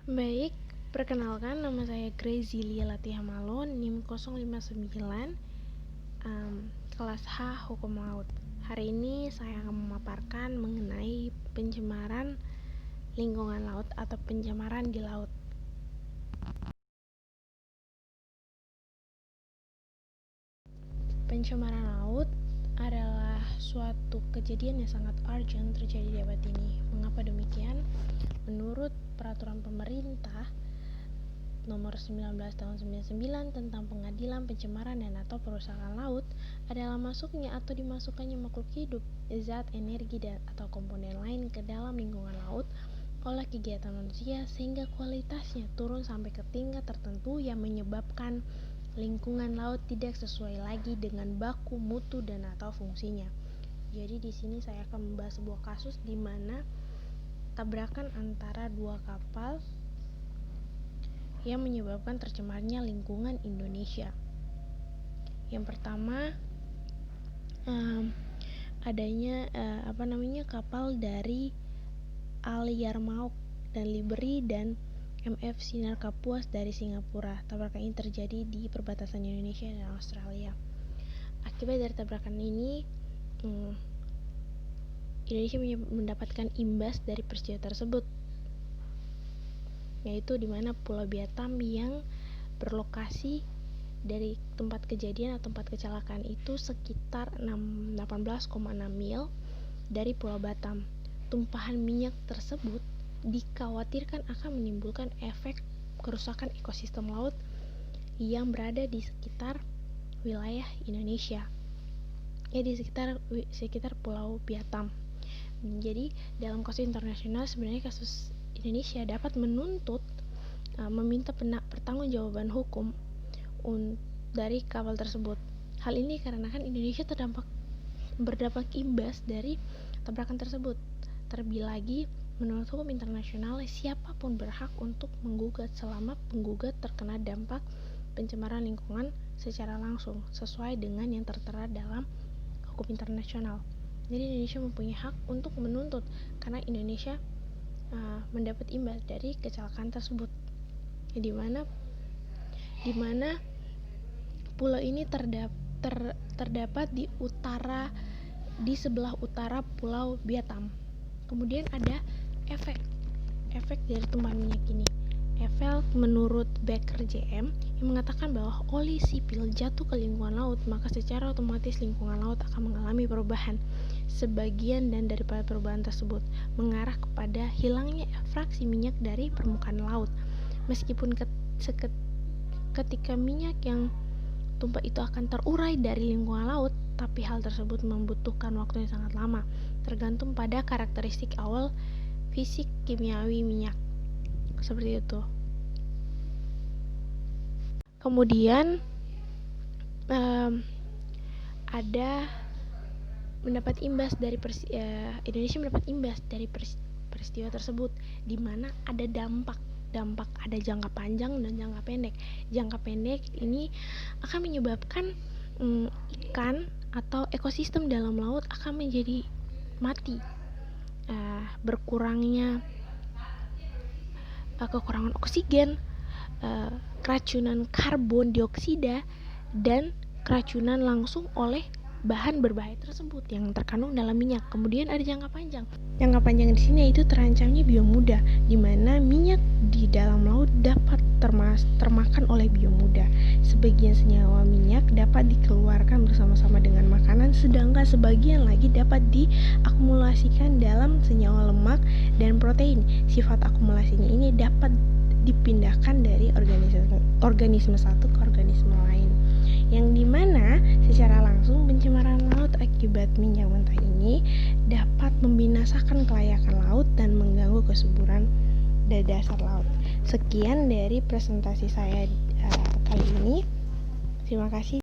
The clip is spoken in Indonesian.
Baik, perkenalkan nama saya Grace Lia Latiha Malon, NIM 059, kelas H Hukum Laut. Hari ini saya akan memaparkan mengenai pencemaran lingkungan laut atau pencemaran di laut. Pencemaran laut adalah suatu kejadian yang sangat urgent terjadi di abad ini. Mengapa demikian? Menurut peraturan pemerintah nomor 19 tahun 99 tentang pengadilan pencemaran dan atau perusakan laut adalah masuknya atau dimasukkannya makhluk hidup, zat, energi, dan atau komponen lain ke dalam lingkungan laut oleh kegiatan manusia sehingga kualitasnya turun sampai ke tingkat tertentu yang menyebabkan lingkungan laut tidak sesuai lagi dengan baku mutu dan atau fungsinya. Jadi di sini saya akan membahas sebuah kasus di mana tabrakan antara dua kapal yang menyebabkan tercemarnya lingkungan Indonesia. Yang pertama adanya kapal dari Al Yarmouk dan Liberty dan MF Sinar Kapuas dari Singapura. Tabrakan ini terjadi di perbatasan Indonesia dan Australia. Akibat dari tabrakan ini, Indonesia mendapatkan imbas dari peristiwa tersebut, yaitu di mana Pulau Batam yang berlokasi dari tempat kejadian atau tempat kecelakaan itu sekitar 18,6 mil dari Pulau Batam. Tumpahan minyak tersebut dikhawatirkan akan menimbulkan efek kerusakan ekosistem laut yang berada di sekitar wilayah Indonesia, di sekitar Pulau Batam. Jadi dalam kasus internasional sebenarnya kasus Indonesia dapat menuntut meminta pertanggungjawaban hukum dari kapal tersebut. Hal ini dikarenakan Indonesia berdampak imbas dari tabrakan tersebut. Terlebih lagi, menurut hukum internasional, siapapun berhak untuk menggugat selama penggugat terkena dampak pencemaran lingkungan secara langsung sesuai dengan yang tertera dalam hukum internasional. Jadi Indonesia mempunyai hak untuk menuntut karena Indonesia mendapat imbas dari kecelakaan tersebut. Di mana pulau ini terdapat di sebelah utara Pulau Batam. Kemudian ada efek dari tumpahan minyak ini. Efek menurut Baker JM yang mengatakan bahwa oli sipil jatuh ke lingkungan laut, maka secara otomatis lingkungan laut akan mengalami perubahan. Sebagian dan daripada perubahan tersebut mengarah kepada hilangnya fraksi minyak dari permukaan laut. Meskipun ketika minyak yang tumpah itu akan terurai dari lingkungan laut, tapi hal tersebut membutuhkan waktu yang sangat lama, tergantung pada karakteristik awal fisik kimiawi minyak. Seperti itu. Kemudian Indonesia mendapat imbas dari peristiwa tersebut, di mana ada dampak ada jangka panjang dan jangka pendek. Jangka pendek ini akan menyebabkan ikan atau ekosistem dalam laut akan menjadi mati, berkurangnya kekurangan oksigen, keracunan karbon dioksida, dan keracunan langsung oleh bahan berbahaya tersebut yang terkandung dalam minyak. Kemudian ada jangka panjang. Jangka panjang di sini yaitu terancamnya biomuda, di mana minyak di dalam laut dapat termakan oleh biomuda. Sebagian senyawa minyak dapat dikeluarkan bersama-sama dengan makanan, sedangkan sebagian lagi dapat diakumulasikan dalam senyawa lemak dan protein. Sifat akumulasinya ini dapat dipindahkan dari organisme satu ke organisme lain, yang dimana secara langsung pencemaran laut akibat minyak mentah ini dapat membinasakan kelayakan laut dan mengganggu kesuburan dasar laut. Sekian dari presentasi saya kali ini. Terima kasih.